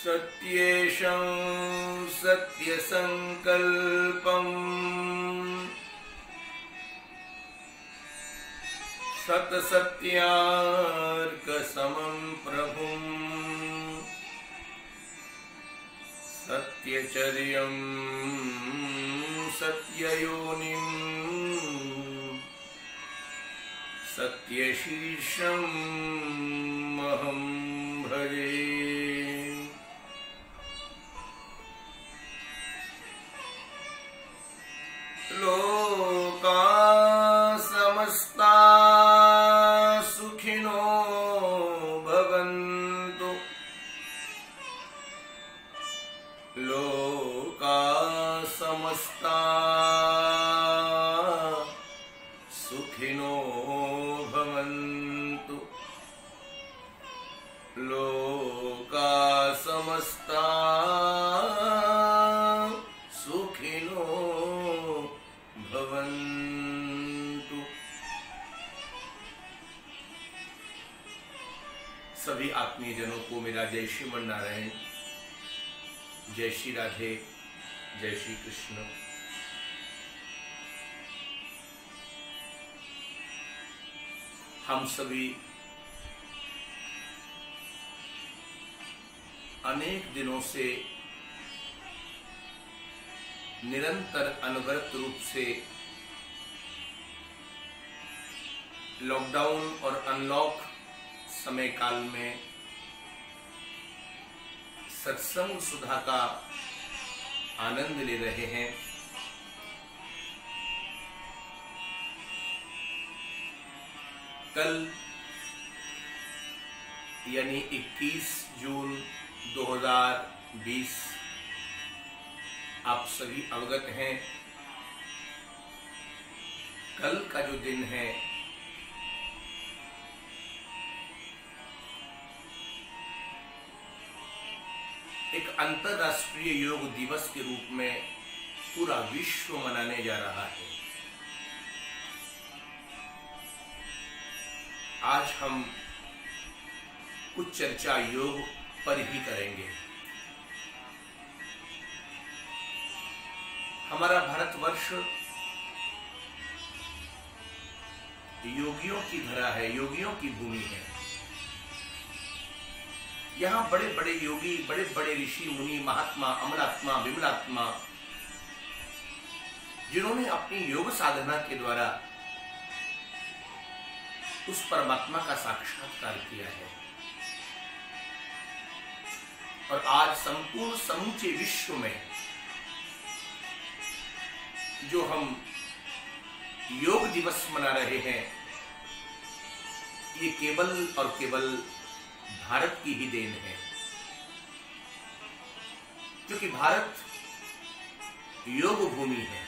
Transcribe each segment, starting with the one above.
सत्येशं सत्यसंकल्पम् सत्सत्यार्कसमं प्रभुं सत्यचर्यं सत्ययोनिं सत्यशीर्षं अहं भजे। लोका समस्ता सुखिनो भवन्तु। लोका समस्ता सुखिनो भवन्तु। लोका समस्ता सुखिनो भवन्तु। सभी आत्मीय जनों को मेरा जय श्रीमन नारायण, जय श्री राधे, जय श्री कृष्ण। हम सभी अनेक दिनों से निरंतर अनवरत रूप से लॉकडाउन और अनलॉक समय काल में सत्संग सुधा का आनंद ले रहे हैं। कल यानी 21 जून 2020 आप सभी अवगत हैं, कल का जो दिन है एक अंतर्राष्ट्रीय योग दिवस के रूप में पूरा विश्व मनाने जा रहा है। आज हम कुछ चर्चा योग पर ही करेंगे। हमारा भारतवर्ष योगियों की धरा है, योगियों की भूमि है। यहाँ बड़े बड़े योगी, बड़े बड़े ऋषि मुनि, महात्मा, अमलात्मा, विमलात्मा, जिन्होंने अपनी योग साधना के द्वारा उस परमात्मा का साक्षात्कार किया है। और आज संपूर्ण समूचे विश्व में जो हम योग दिवस मना रहे हैं, ये केवल और केवल भारत की ही देन है, क्योंकि भारत योग भूमि है।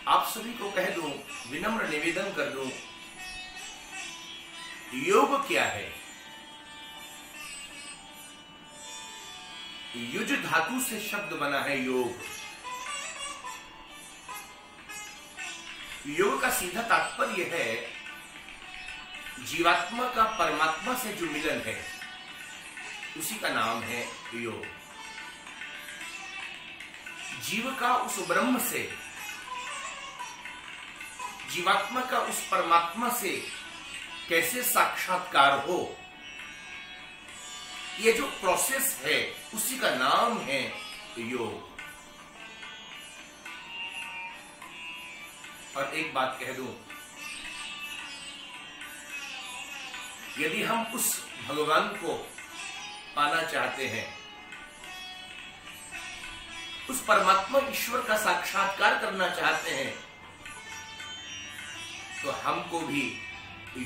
आप सभी को कह दूं, विनम्र निवेदन कर दूं, योग क्या है? युज धातु से शब्द बना है योग। योग का सीधा तात्पर्य है जीवात्मा का परमात्मा से जो मिलन है, उसी का नाम है योग। जीव का उस ब्रह्म से, जीवात्मा का उस परमात्मा से कैसे साक्षात्कार हो, ये जो प्रोसेस है उसी का नाम है योग। और एक बात कह दूं, यदि हम उस भगवान को पाना चाहते हैं, उस परमात्मा ईश्वर का साक्षात्कार करना चाहते हैं, तो हमको भी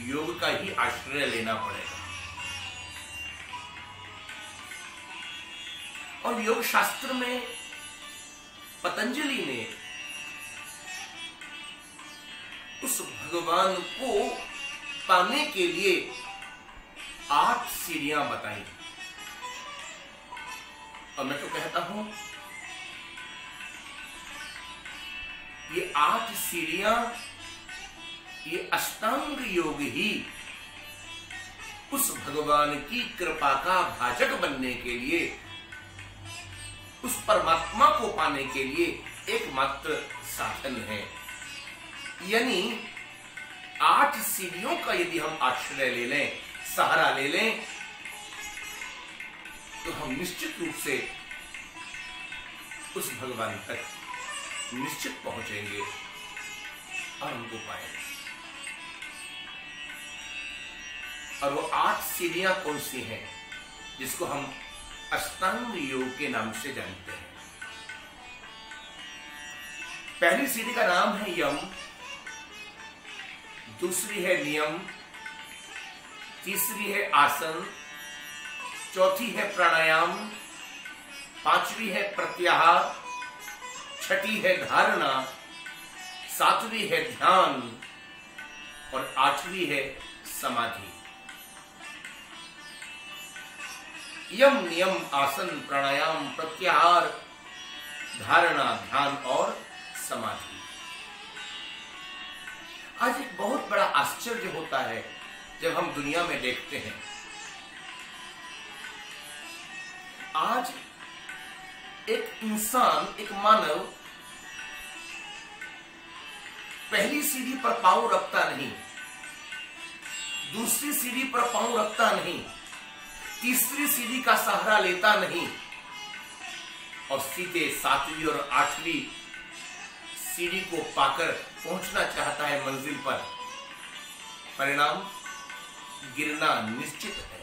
योग का ही आश्रय लेना पड़ेगा। और योग शास्त्र में पतंजलि ने उस भगवान को पाने के लिए 8 सीढ़ियां बताई। और मैं तो कहता हूं ये 8 सीढ़ियां, ये अष्टांग योग ही उस भगवान की कृपा का भाजक बनने के लिए, उस परमात्मा को पाने के लिए एकमात्र साधन है। यानी 8 सीढ़ियों का यदि हम आश्रय ले लें, सहारा ले लें, तो हम निश्चित रूप से उस भगवान तक निश्चित पहुंचेंगे और उनको पाएंगे। और वो 8 सीढ़ियां कौन सी हैं, जिसको हम अष्टांग योग के नाम से जानते हैं। पहली सीढ़ी का नाम है यम, दूसरी है नियम, तीसरी है आसन, चौथी है प्राणायाम, पांचवी है प्रत्याहार, छठी है धारणा, सातवीं है ध्यान और आठवीं है समाधि। यम, नियम, आसन, प्राणायाम, प्रत्याहार, धारणा, ध्यान और समाधि। आज एक बहुत बड़ा आश्चर्य होता है जब हम दुनिया में देखते हैं। आज एक इंसान, एक मानव पहली सीढ़ी पर पांव रखता नहीं, दूसरी सीढ़ी पर पांव रखता नहीं, तीसरी सीढ़ी का सहारा लेता नहीं और सीधे 7वीं और 8वीं सीढ़ी को पाकर पहुंचना चाहता है मंजिल पर। परिणाम गिरना निश्चित है,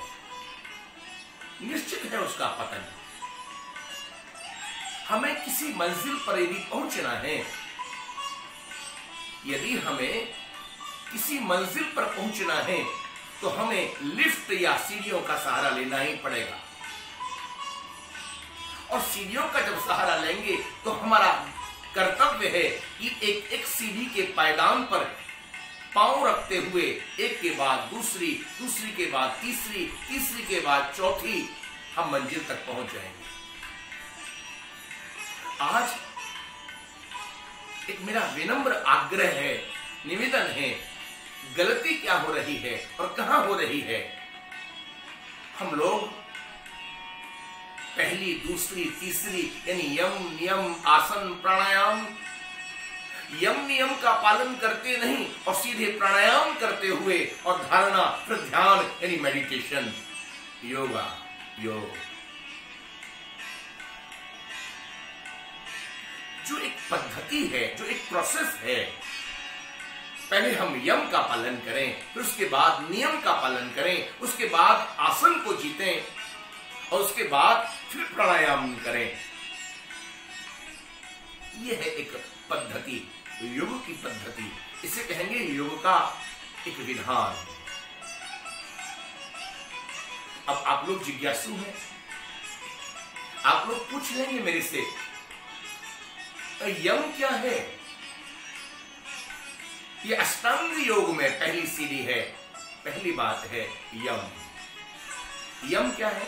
निश्चित है उसका पतन। हमें किसी मंजिल पर यदि पहुंचना है, यदि हमें किसी मंजिल पर पहुंचना है, तो हमें लिफ्ट या सीढ़ियों का सहारा लेना ही पड़ेगा। और सीढ़ियों का जब सहारा लेंगे तो हमारा कर्तव्य है कि एक एक सीढ़ी के पायदान पर पांव रखते हुए एक के बाद दूसरी, दूसरी के बाद तीसरी, तीसरी के बाद चौथी हम मंजिल तक पहुंच जाएंगे। आज एक मेरा विनम्र आग्रह है, निवेदन है, गलती क्या हो रही है और कहां हो रही है। हम लोग पहली, दूसरी, तीसरी यानी यम, नियम, आसन, प्राणायाम, यम नियम का पालन करते नहीं और सीधे प्राणायाम करते हुए और धारणा, फिर ध्यान यानी मेडिटेशन, योगा, योग। जो एक पद्धति है, जो एक प्रोसेस है, पहले हम यम का पालन करें, फिर उसके बाद नियम का पालन करें, उसके बाद आसन को जीतें और उसके बाद फिर प्राणायाम करें। यह है एक पद्धति, योग की पद्धति। इसे कहेंगे योग का एक विधान। अब आप लोग जिज्ञासु हैं, आप लोग पूछ लेंगे मेरे से, यम क्या है? ये अष्टांग योग में पहली सीढ़ी है, पहली बात है यम। यम क्या है?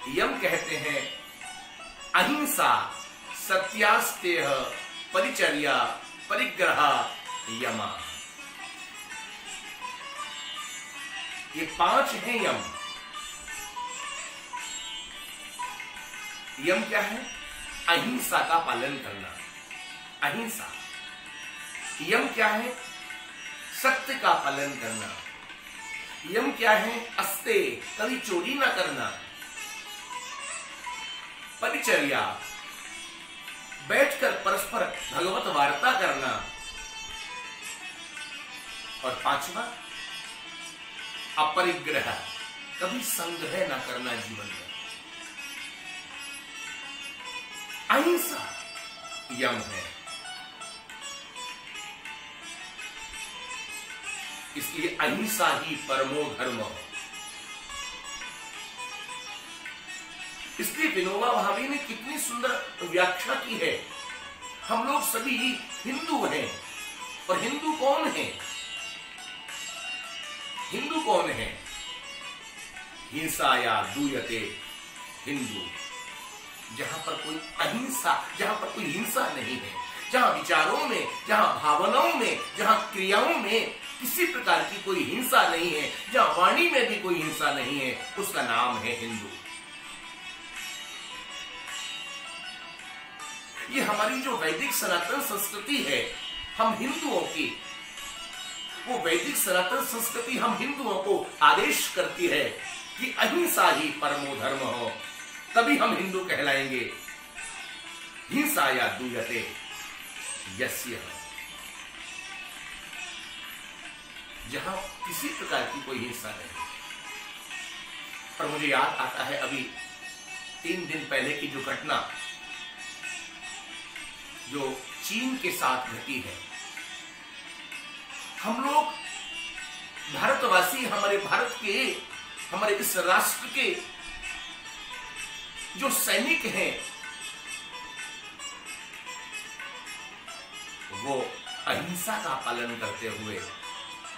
यम कहते हैं अहिंसा, सत्यास्तेय, परिचर्या, परिग्रह, यमा। ये 5 हैं यम। यम क्या है? अहिंसा का पालन करना, अहिंसा। यम क्या है? सत्य का पालन करना। यम क्या है? अस्ते, कभी चोरी ना करना। परिचर्या, बैठकर परस्पर भगवत वार्ता करना। और 5वां अपरिग्रह, कभी संग्रह ना करना जीवन में। अहिंसा यम है। इसलिए अहिंसा ही परमो धर्म। इसलिए विनोबा भावे ने कितनी सुंदर व्याख्या की है। हम लोग सभी हिंदू हैं, और हिंदू कौन है? हिंदू कौन है? हिंसा या दूयते हिंदू, जहां पर कोई अहिंसा, जहां पर कोई हिंसा नहीं है, जहां विचारों में, जहां भावनाओं में, जहां क्रियाओं में किसी प्रकार की कोई हिंसा नहीं है, जहां वाणी में भी कोई हिंसा नहीं है, उसका नाम है हिंदू। ये हमारी जो वैदिक सनातन संस्कृति है हम हिंदुओं की, वो वैदिक सनातन संस्कृति हम हिंदुओं को आदेश करती है कि अहिंसा ही परमो धर्म हो, तभी हम हिंदू कहलाएंगे। हिंसा या दूयते यस्य, जहां किसी प्रकार की कोई हिंसा नहीं। पर मुझे याद आता है अभी 3 दिन पहले की जो घटना जो चीन के साथ घटी है। हम लोग भारतवासी, हमारे भारत के, हमारे इस राष्ट्र के जो सैनिक हैं वो अहिंसा का पालन करते हुए,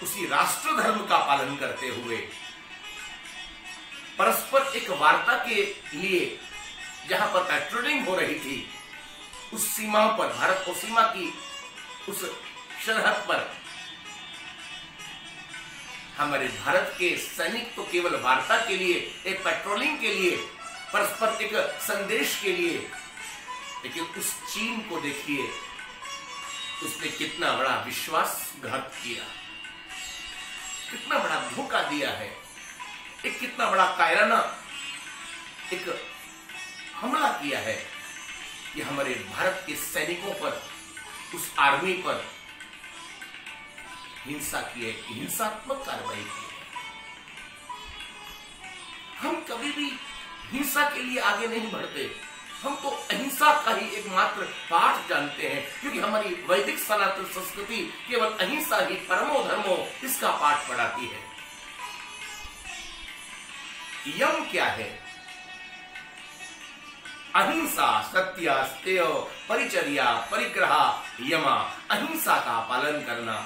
उसी राष्ट्र धर्म का पालन करते हुए परस्पर एक वार्ता के लिए जहां पर पेट्रोलिंग हो रही थी, उस सीमा पर, भारत को सीमा की उस सरहद पर हमारे भारत के सैनिक तो केवल वार्ता के लिए, एक पेट्रोलिंग के लिए, परस्पर एक संदेश के लिए, लेकिन उस चीन को देखिए, उसने कितना बड़ा विश्वासघात किया, कितना बड़ा धोखा दिया है, एक कितना बड़ा कायराना एक हमला किया है कि हमारे भारत के सैनिकों पर, उस आर्मी पर हिंसा की है, हिंसात्मक कार्रवाई की है। हम कभी भी हिंसा के लिए आगे नहीं बढ़ते, हम तो अहिंसा का ही एकमात्र पाठ जानते हैं, क्योंकि हमारी वैदिक सनातन संस्कृति केवल अहिंसा ही परमो धर्मो इसका पाठ पढ़ाती है। यम क्या है? अहिंसा, सत्य, स्तेय, परिचर्या, परिग्रह, यमा, अहिंसा का पालन करना,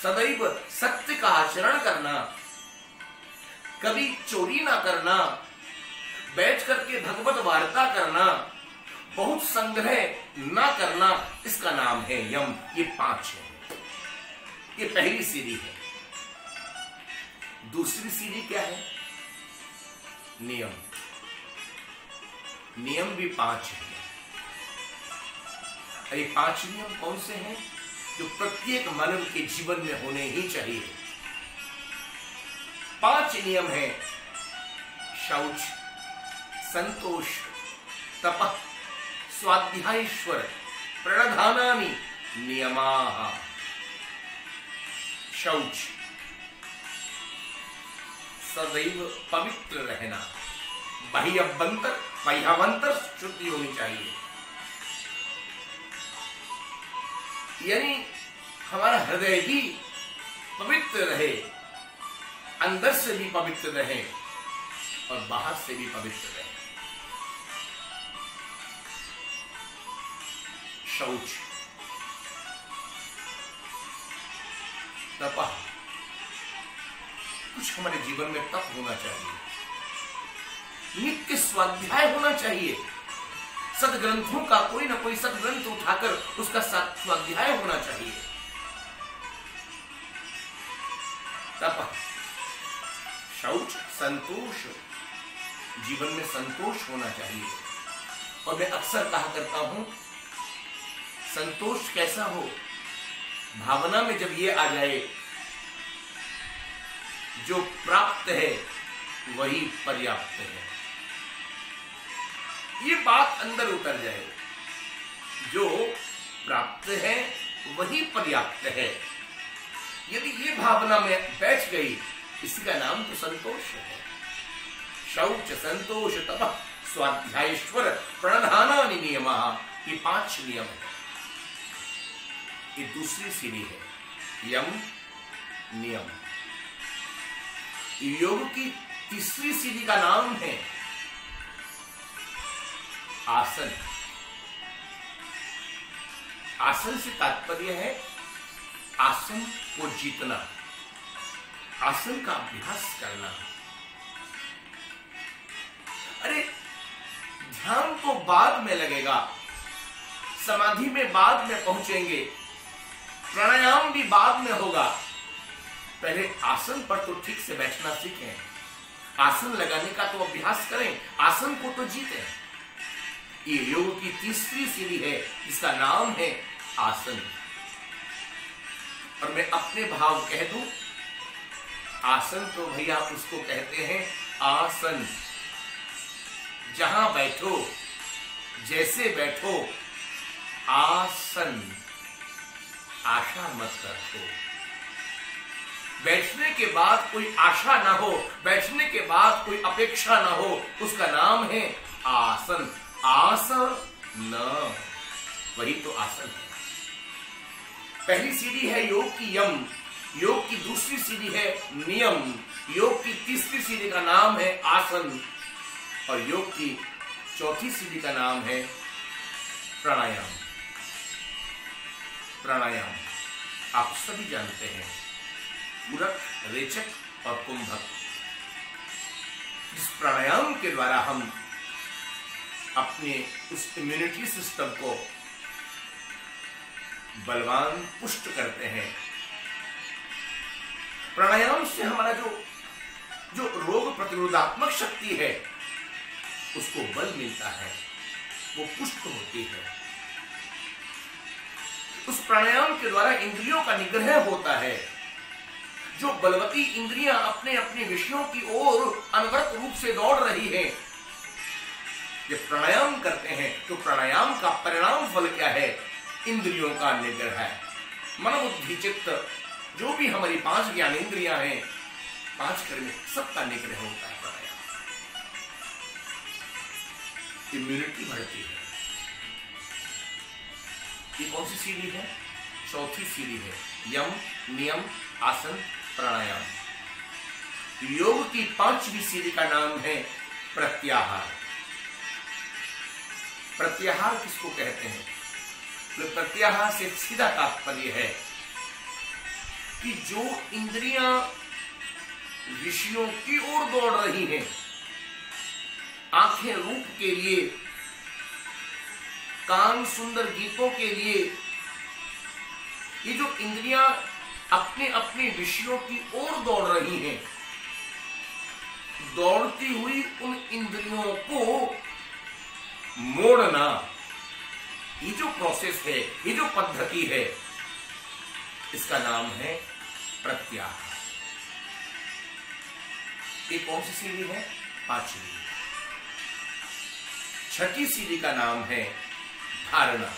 सदैव सत्य का आचरण करना, कभी चोरी ना करना, बैठ करके भगवत वार्ता करना, बहुत संग्रह ना करना, इसका नाम है यम। ये 5 है, ये पहली सीढ़ी है। दूसरी सीढ़ी क्या है? नियम। नियम भी 5 है। ये 5 नियम कौन से हैं? जो प्रत्येक मानव के जीवन में होने ही चाहिए। 5 नियम हैं: शौच, संतोष, तपः, स्वाध्यायेश्वर, प्रणधानानि नियमाः। शौच, सदैव पवित्र रहना, बाह्याभ्यंतर बाह्याभ्यंतर शुद्धि होनी चाहिए, यानी हमारा हृदय भी पवित्र रहे, अंदर से भी पवित्र रहे और बाहर से भी पवित्र रहे। शौच, तपः, कुछ हमारे जीवन में तप होना चाहिए, नित्य स्वाध्याय होना चाहिए, सदग्रंथों का कोई ना कोई सदग्रंथ उठाकर उसका स्वाध्याय होना चाहिए। तप, शौच, संतोष, जीवन में संतोष होना चाहिए। और मैं अक्सर कहा करता हूं, संतोष कैसा हो? भावना में जब ये आ जाए, जो प्राप्त है वही पर्याप्त है, ये बात अंदर उतर जाए, जो प्राप्त है वही पर्याप्त है, यदि ये भावना में बैठ गई, इसका नाम तो संतोष है। शौच, संतोष, तपः, स्वाध्यायेश्वर, प्रणधानानि नियमाः, ये 5 नियम है। ये दूसरी सीढ़ी है, यम, नियम। योग की तीसरी सीढ़ी का नाम है आसन। आसन से तात्पर्य है आसन को जीतना, आसन का अभ्यास करना। अरे ध्यान तो बाद में लगेगा, समाधि में बाद में पहुंचेंगे, प्राणायाम भी बाद में होगा। पहले आसन पर तो ठीक से बैठना सीखें, आसन लगाने का तो अभ्यास करें, आसन को तो जीतें। ये योग की तीसरी सीढ़ी है जिसका नाम है आसन। और मैं अपने भाव कह दूं, आसन तो भैया उसको कहते हैं आसन। जहां बैठो, जैसे बैठो, आसन। आशा मत रखो। बैठने के बाद कोई आशा ना हो, बैठने के बाद कोई अपेक्षा ना हो, उसका नाम है आसन। आसन न, वही तो आसन है। पहली सीढ़ी है योग की यम, योग की दूसरी सीढ़ी है नियम, योग की तीसरी सीढ़ी का नाम है आसन, और योग की चौथी सीढ़ी का नाम है प्राणायाम। प्राणायाम आप सभी जानते हैं, पूरक, रेचक और कुंभक। इस प्राणायाम के द्वारा हम अपने उस इम्यूनिटी सिस्टम को बलवान, पुष्ट करते हैं। प्राणायाम से हमारा जो रोग प्रतिरोधात्मक शक्ति है उसको बल मिलता है, वो पुष्ट होती है। उस प्राणायाम के द्वारा इंद्रियों का निग्रह होता है। जो बलवती इंद्रियां अपने अपने विषयों की ओर अनवरत रूप से दौड़ रही हैं, जब प्राणायाम करते हैं तो प्राणायाम का परिणाम फल क्या है? इंद्रियों का निग्रह। मन बुद्धि चित्त, जो भी हमारी 5 ज्ञानेंद्रियां हैं, 5 कर्म, सबका निग्रह होता है प्राणायाम। इम्यूनिटी बढ़ती है। ये कौन सी सीढ़ी है? चौथी सीढ़ी है, यम, नियम, आसन, प्राणायाम। योग की 5वीं सीढ़ी का नाम है प्रत्याहार। प्रत्याहार किसको कहते हैं? प्रत्याहार से सीधा तात्पर्य है कि जो इंद्रियां विषयों की ओर दौड़ रही हैं, आंखें रूप के लिए, कान सुंदर गीतों के लिए, ये जो इंद्रियां अपने अपने विषयों की ओर दौड़ रही हैं, दौड़ती हुई उन इंद्रियों को मोड़ना, ये जो प्रोसेस है, ये जो पद्धति है, इसका नाम है प्रत्याहार। ये कौन सी सीढ़ी है? 5वीं। 6ठी सीढ़ी का नाम है धारणा।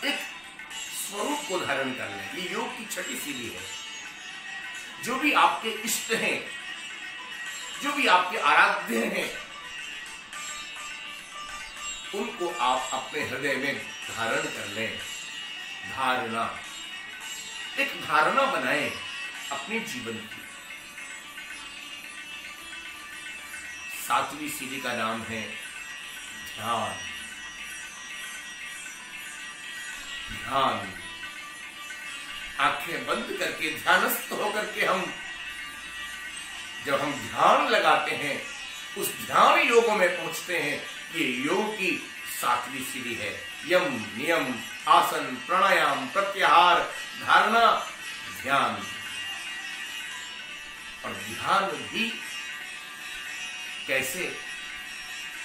एक स्वरूप को धारण कर लें, ये योग की 6ठी सीढ़ी है। जो भी आपके इष्ट हैं, जो भी आपके आराध्य हैं, उनको आप अपने हृदय में धारण कर लें। धारणा, एक धारणा बनाएं अपने जीवन की। 7वीं सीढ़ी का नाम है ध्यान। ध्यान, आंखें बंद करके, ध्यानस्थ होकर के जब हम ध्यान लगाते हैं, उस ध्यान योगों में पहुंचते हैं। ये योग की 7वीं सीढ़ी है। यम, नियम, आसन, प्राणायाम, प्रत्याहार, धारणा, ध्यान। और ध्यान भी कैसे,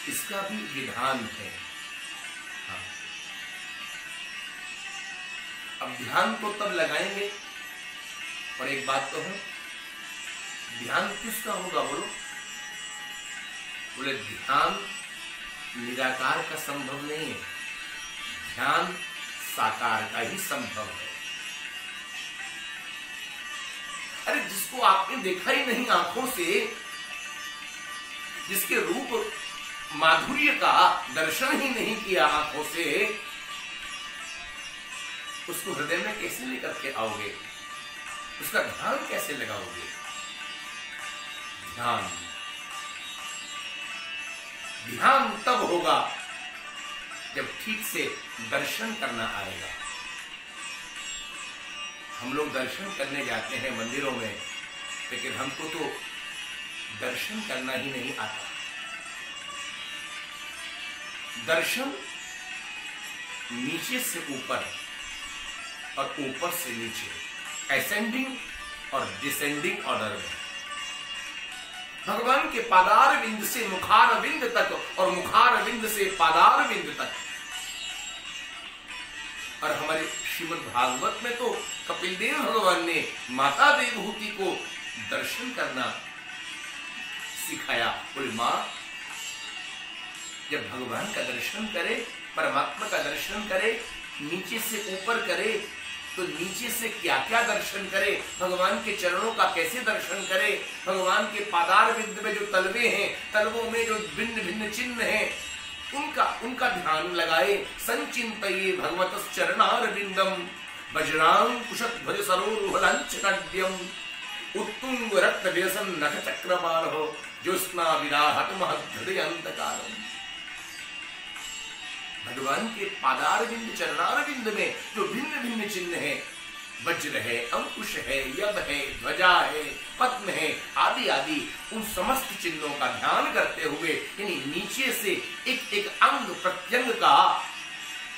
इसका भी विधान है। हाँ। अब ध्यान को तब लगाएंगे, और एक बात तो है, ध्यान किसका होगा बोलो? बोले ध्यान निराकार का संभव नहीं है, ध्यान साकार का ही संभव है। अरे जिसको आपने देखा ही नहीं आंखों से, जिसके रूप माधुर्य का दर्शन ही नहीं किया आंखों से, उसको हृदय में कैसे लेकर के आओगे? उसका ध्यान कैसे लगाओगे? ध्यान, ध्यान तब होगा जब ठीक से दर्शन करना आएगा। हम लोग दर्शन करने जाते हैं मंदिरों में, लेकिन हमको तो दर्शन करना ही नहीं आता। दर्शन नीचे से ऊपर और ऊपर से नीचे, असेंडिंग और डिसेंडिंग ऑर्डर में। भगवान के पादार बिंद से मुखार बिंद तक और मुखार बिंद से पादार बिंद तक। और हमारे श्रीमद् भागवत में तो कपिल देव भगवान ने माता देवहूति को दर्शन करना सिखाया। बोले मां, जब भगवान का दर्शन करे, परमात्मा का दर्शन करे, नीचे से ऊपर करे, तो नीचे से क्या क्या दर्शन करे, भगवान के चरणों का कैसे दर्शन करे, भगवान के पादार बिंद में जो तलवे हैं, तलवों में जो भिन्न भिन्न चिन्ह हैं, उनका ध्यान लगाए। संचिंतये भगवतः चरणार बिंदम वज्रांकुशत ध्वज सरोरुहलांचनाड्यम उत्तुंग रक्त व्यसन नख चक्रमान हो ज्योत्स्ना विराहत महद्हृदय अंतकालम। भगवान के पादार बिंद चरणार बिंद में जो भिन्न भिन्न चिन्ह है, वज्र है, अंकुश है, यद है, ध्वजा है, पद्म है, आदि आदि, उन समस्त चिन्हों का ध्यान करते हुए, यानी नीचे से एक एक अंग प्रत्यंग का,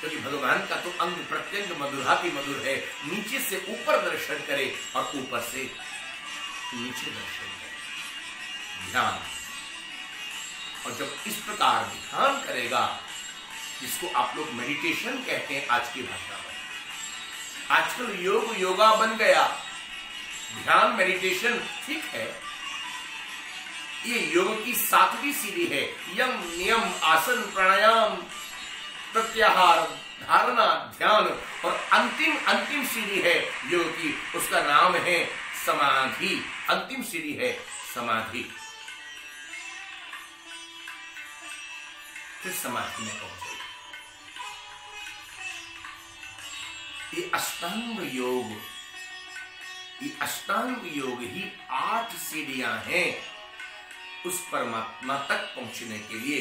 क्योंकि भगवान का तो अंग प्रत्यंग मधुराति मधुर है, नीचे से ऊपर दर्शन करे और ऊपर से नीचे दर्शन करे, ध्यान। और जब इस प्रकार ध्यान करेगा, जिसको आप लोग मेडिटेशन कहते हैं आज की भाषा में, आजकल योग योगा बन गया, ध्यान मेडिटेशन ठीक है, ये योग की 7वीं सीढ़ी है। यम नियम आसन प्राणायाम प्रत्याहार धारणा ध्यान, और अंतिम सीढ़ी है योग की, उसका नाम है समाधि। अंतिम सीढ़ी है समाधि। फिर समाधि में पहुंचे। ये अष्टांग योग ही 8 सीढ़ियां हैं उस परमात्मा तक पहुंचने के लिए।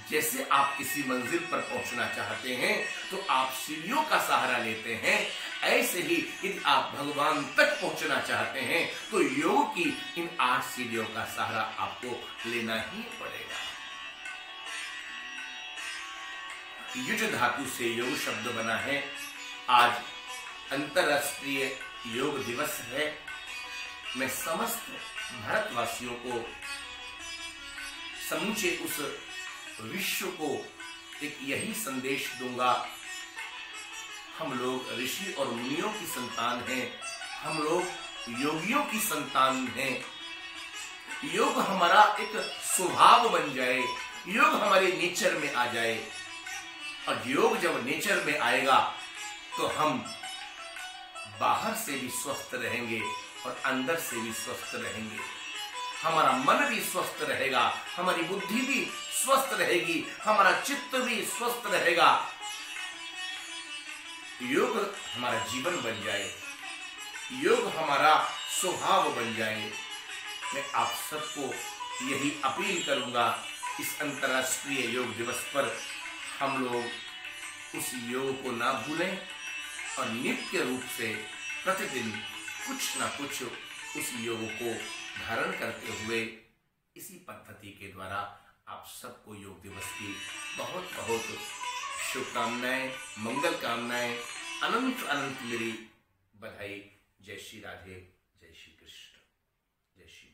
जैसे आप किसी मंजिल पर पहुंचना चाहते हैं तो आप सीढ़ियों का सहारा लेते हैं, ऐसे ही यदि आप भगवान तक पहुंचना चाहते हैं तो योग की इन 8 सीढ़ियों का सहारा आपको लेना ही पड़ेगा। युज धातु से योग शब्द बना है। आज अंतरराष्ट्रीय योग दिवस है। मैं समस्त भारतवासियों को, समूचे उस विश्व को एक यही संदेश दूंगा, हम लोग ऋषि और मुनियों की संतान हैं, हम लोग योगियों की संतान हैं। योग हमारा एक स्वभाव बन जाए, योग हमारे नेचर में आ जाए, और योग जब नेचर में आएगा तो हम बाहर से भी स्वस्थ रहेंगे और अंदर से भी स्वस्थ रहेंगे। हमारा मन भी स्वस्थ रहेगा, हमारी बुद्धि भी स्वस्थ रहेगी, हमारा चित्त भी स्वस्थ रहेगा। योग हमारा जीवन बन जाए, योग हमारा स्वभाव बन जाए। मैं आप सबको यही अपील करूंगा, इस अंतर्राष्ट्रीय योग दिवस पर हम लोग उस योग को ना भूलें और नित्य रूप से प्रतिदिन कुछ ना कुछ उस योग को धारण करते हुए इसी पद्धति के द्वारा आप सबको योग दिवस की बहुत बहुत शुभकामनाएं, मंगल कामनाएं, अनंत अनंत मेरी बधाई। जय श्री राधे, जय श्री कृष्ण, जय श्री